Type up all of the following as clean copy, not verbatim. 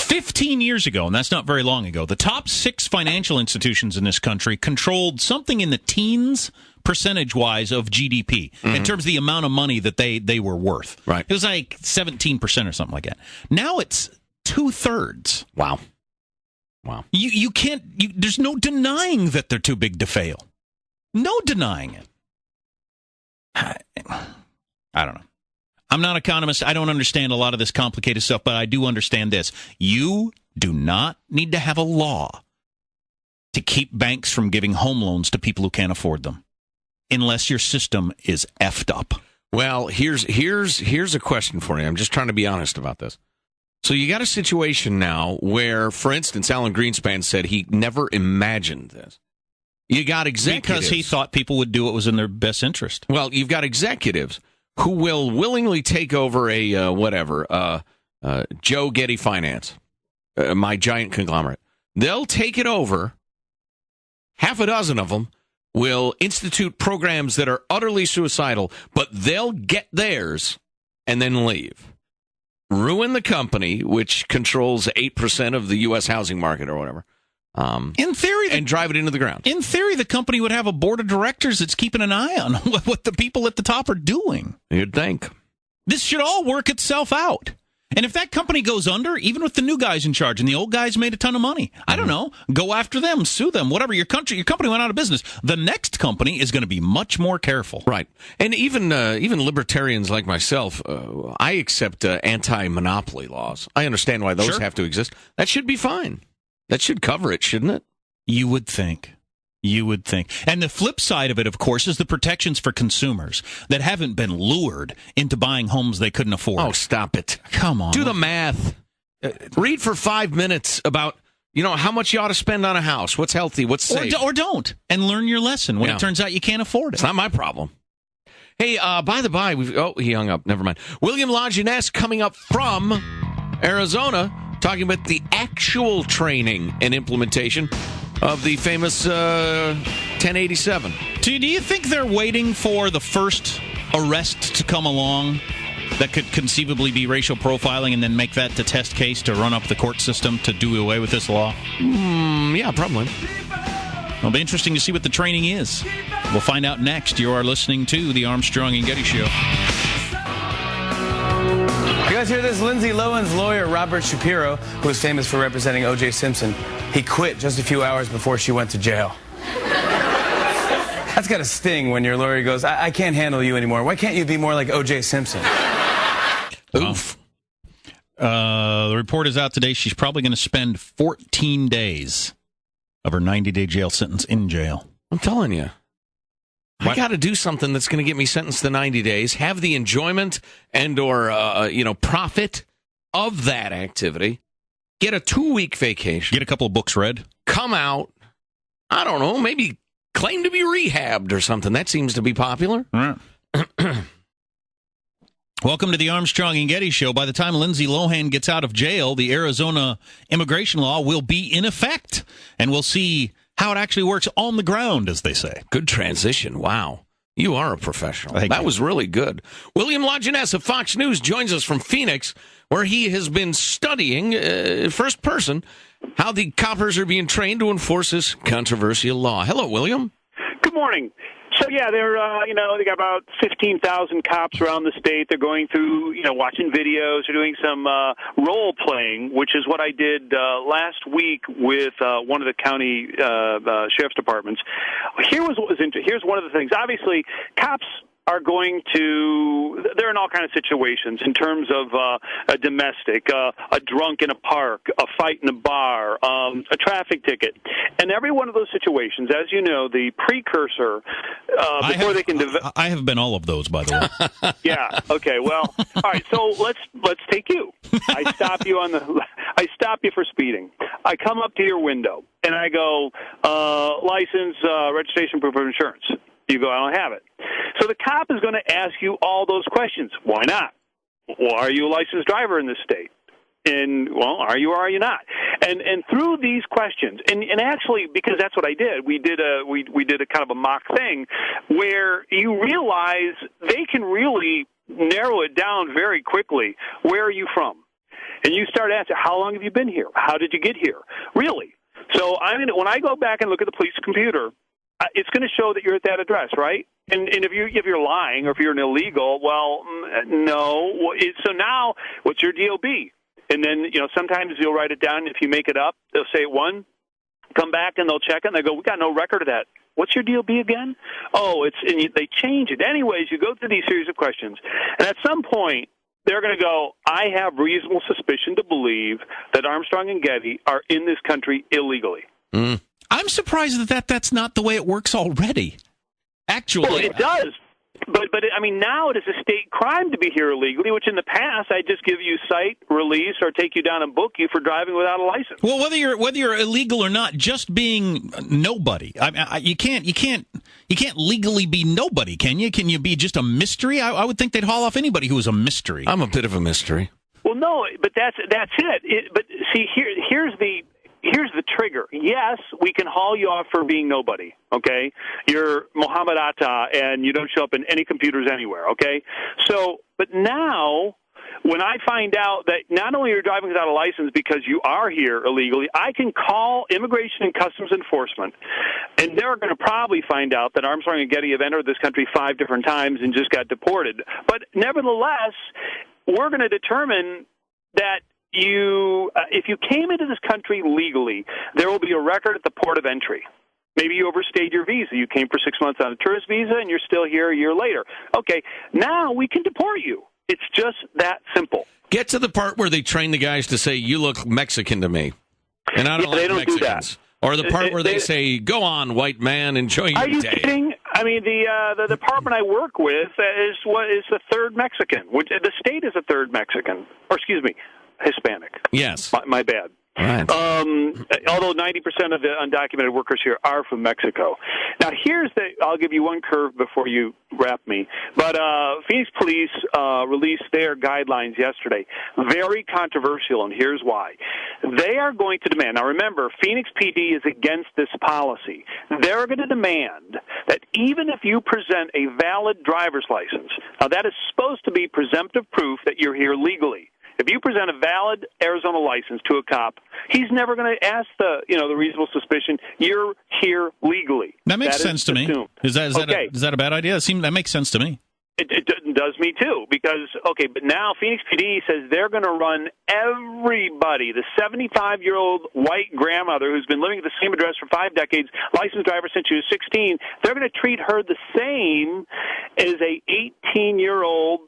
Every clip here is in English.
15 years ago, and that's not very long ago, the top 6 financial institutions in this country controlled something in the teens percentage-wise of GDP in terms of the amount of money that they were worth. Right. It was like 17% or something like that. Now it's 2/3. Wow. You can't, there's no denying that they're too big to fail. No denying it. I don't know. I'm not an economist. I don't understand a lot of this complicated stuff, but I do understand this. You do not need to have a law to keep banks from giving home loans to people who can't afford them, unless your system is effed up. Well, here's a question for you. I'm just trying to be honest about this. So you got a situation now where, for instance, Alan Greenspan said he never imagined this. You got executives. Because he thought people would do what was in their best interest. Well, you've got executives who will willingly take over Joe Getty Finance, my giant conglomerate. They'll take it over. Half a dozen of them will institute programs that are utterly suicidal, but they'll get theirs and then leave. Ruin the company, which controls 8% of the U.S. housing market or whatever. In theory, and drive it into the ground. In theory, the company would have a board of directors that's keeping an eye on what the people at the top are doing. You'd think. This should all work itself out. And if that company goes under, even with the new guys in charge and the old guys made a ton of money, I don't know, go after them, sue them, whatever. Your company went out of business. The next company is going to be much more careful. Right. And even libertarians like myself, I accept anti-monopoly laws. I understand why those have to exist. That should be fine. That should cover it, shouldn't it? You would think. And the flip side of it, of course, is the protections for consumers that haven't been lured into buying homes they couldn't afford. Oh, stop it. Come on. Do the math. Read for 5 minutes about, how much you ought to spend on a house, what's healthy, what's safe. Or don't, and learn your lesson when it turns out you can't afford it. It's not my problem. Hey, by the by, he hung up. Never mind. William LaJeuness coming up from Arizona, talking about the actual training and implementation of the famous 1087. Do you think they're waiting for the first arrest to come along that could conceivably be racial profiling and then make that the test case to run up the court system to do away with this law? Yeah, probably. It'll be interesting to see what the training is. We'll find out next. You are listening to the Armstrong and Getty Show. You guys hear this? Lindsay Lohan's lawyer, Robert Shapiro, who is famous for representing O.J. Simpson, he quit just a few hours before she went to jail. That's got to sting when your lawyer goes, I can't handle you anymore. Why can't you be more like O.J. Simpson? Oof. The report is out today. She's probably going to spend 14 days of her 90-day jail sentence in jail. I'm telling you. I got to do something that's going to get me sentenced to 90 days, have the enjoyment and or profit of that activity, get a 2-week vacation. Get a couple of books read. Come out, I don't know, maybe claim to be rehabbed or something. That seems to be popular. Right. Welcome to the Armstrong and Getty Show. By the time Lindsay Lohan gets out of jail, the Arizona immigration law will be in effect, and we'll see how it actually works on the ground, as they say. Good transition. Wow. You are a professional. That was really good. William LaJeuness of Fox News joins us from Phoenix, where he has been studying, first person, how the coppers are being trained to enforce this controversial law. Hello, William. Good morning. So, yeah, they got about 15,000 cops around the state. They're going through, watching videos. They're doing some role-playing, which is what I did last week with one of the county sheriff's departments. Here's one of the things. Obviously, cops are they're in all kinds of situations in terms of a domestic, a drunk in a park, a fight in a bar, a traffic ticket. And every one of those situations, as you know, the precursor, before they can develop... I have been all of those, by the way. Yeah, okay, well, all right, so let's take you. I stop you for speeding. I come up to your window, and I go, license, registration, proof of insurance. You go, I don't have it. So the cop is going to ask you all those questions. Why not? Well, are you a licensed driver in this state? And, well, are you or are you not? And through these questions, and actually, because that's what I did, we did a kind of a mock thing where you realize they can really narrow it down very quickly. Where are you from? And you start asking, how long have you been here? How did you get here? Really? So when I go back and look at the police computer, it's going to show that you're at that address, right? And if you're lying or if you're an illegal, well, no. So now, what's your DOB? And then, sometimes you'll write it down. If you make it up, they'll say one. Come back and they'll check it and they go, we got no record of that. What's your DOB again? Oh, they change it. Anyways, you go through these series of questions. And at some point, they're going to go, I have reasonable suspicion to believe that Armstrong and Getty are in this country illegally. Mm. I'm surprised that's not the way it works already. Actually. Well, it does. But now it is a state crime to be here illegally, which in the past I'd just give you cite, release, or take you down and book you for driving without a license. Well, whether you're illegal or not, just being nobody, you can't legally be nobody, can you? Can you be just a mystery? I would think they'd haul off anybody who was a mystery. I'm a bit of a mystery. Well, no, but that's it. But see, here's the trigger. Yes, we can haul you off for being nobody, okay? You're Muhammad Atta, and you don't show up in any computers anywhere, okay? So, but now, when I find out that not only are you driving without a license because you are here illegally, I can call Immigration and Customs Enforcement, and they're going to probably find out that Armstrong and Getty have entered this country 5 different times and just got deported. But nevertheless, we're going to determine that if you came into this country legally, there will be a record at the port of entry. Maybe you overstayed your visa. You came for 6 months on a tourist visa, and you're still here a year later. Okay, now we can deport you. It's just that simple. Get to the part where they train the guys to say, you look Mexican to me. And I don't like Mexicans. Or the part where they say, go on, white man, enjoy your day. Are you kidding? I mean, the department I work with is the third Mexican. The state is a third Mexican. Or, excuse me, Hispanic. Yes. My bad. Right. Although 90% of the undocumented workers here are from Mexico. Now, I'll give you one curve before you wrap me. But Phoenix Police released their guidelines yesterday. Very controversial, and here's why. They are going to demand, now remember, Phoenix PD is against this policy. They're going to demand that even if you present a valid driver's license, now that is supposed to be presumptive proof that you're here legally. If you present a valid Arizona license to a cop, he's never going to ask the reasonable suspicion, you're here legally. That makes sense to me. Is that a bad idea? That makes sense to me. It does me too, because, but now Phoenix PD says they're going to run everybody, the 75-year-old white grandmother who's been living at the same address for 5 decades, licensed driver since she was 16, they're going to treat her the same as a 18-year-old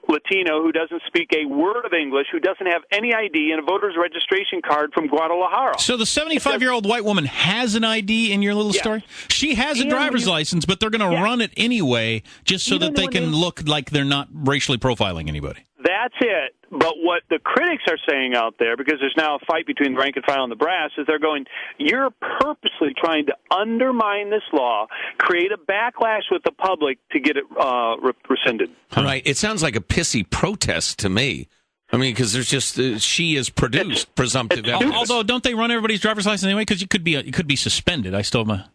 Latino who doesn't speak a word of English, who doesn't have any ID, and a voter's registration card from Guadalajara. So the 75-year-old white woman has an ID in your little story? She has a driver's license, but they're going to run it anyway just so that they can look like they're not racially profiling anybody. That's it. But what the critics are saying out there, because there's now a fight between the rank and file and the brass, is they're going, you're purposely trying to undermine this law, create a backlash with the public to get it rescinded. Right. It sounds like a pissy protest to me. I mean, because there's just she is produced presumptive evidence. Although, don't they run everybody's driver's license anyway? Because you could be suspended. I still have my...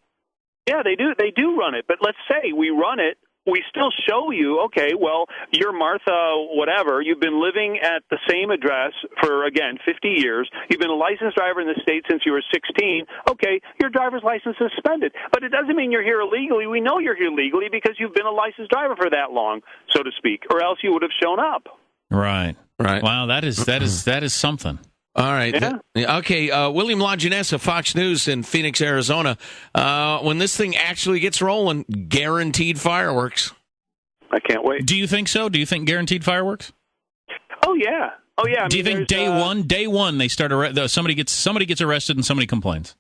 Yeah, they do. They do run it. But let's say we run it. We still show you, okay, well, you're Martha whatever. You've been living at the same address for, again, 50 years. You've been a licensed driver in the state since you were 16. Okay, your driver's license is suspended. But it doesn't mean you're here illegally. We know you're here legally because you've been a licensed driver for that long, so to speak, or else you would have shown up. Right. Right. Wow, that is something. All right. Yeah. Okay. William LaJeuness of Fox News in Phoenix, Arizona. When this thing actually gets rolling, guaranteed fireworks. I can't wait. Do you think so? Do you think guaranteed fireworks? Oh yeah. Do you think day one they start somebody gets arrested and somebody complains?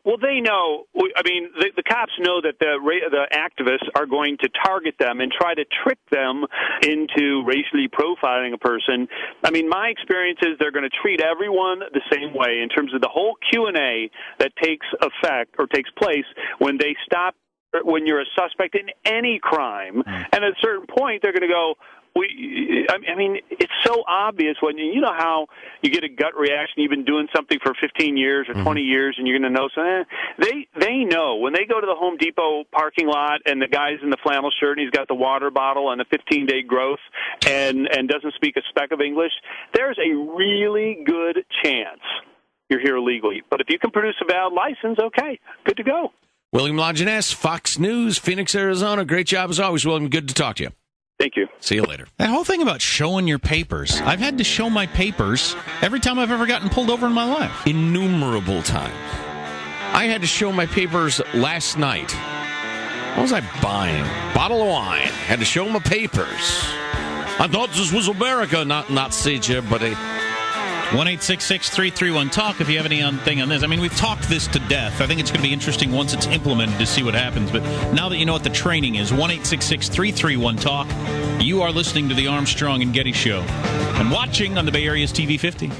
Well, they know. I mean, the cops know that the activists are going to target them and try to trick them into racially profiling a person. I mean, my experience is they're going to treat everyone the same way in terms of the whole Q&A that takes effect or takes place when they stop, when you're a suspect in any crime. And at a certain point, they're going to go, I mean, it's so obvious when you know how you get a gut reaction. You've been doing something for 15 years or 20 years, and you're going to know something. They know when they go to the Home Depot parking lot, and the guy's in the flannel shirt, and he's got the water bottle and the 15-day growth, and doesn't speak a speck of English. There's a really good chance you're here illegally. But if you can produce a valid license, okay, good to go. William LaJeuness, Fox News, Phoenix, Arizona. Great job as always, William. Good to talk to you. Thank you. See you later. That whole thing about showing your papers. I've had to show my papers every time I've ever gotten pulled over in my life. Innumerable times. I had to show my papers last night. What was I buying? Bottle of wine. Had to show my papers. I thought this was America, not Sage, buddy. 1-866-331-TALK if you have anything on this. I mean, we've talked this to death. I think it's going to be interesting once it's implemented to see what happens. But now that you know what the training is, 1-866-331-TALK. You are listening to the Armstrong and Getty Show and watching on the Bay Area's TV 50.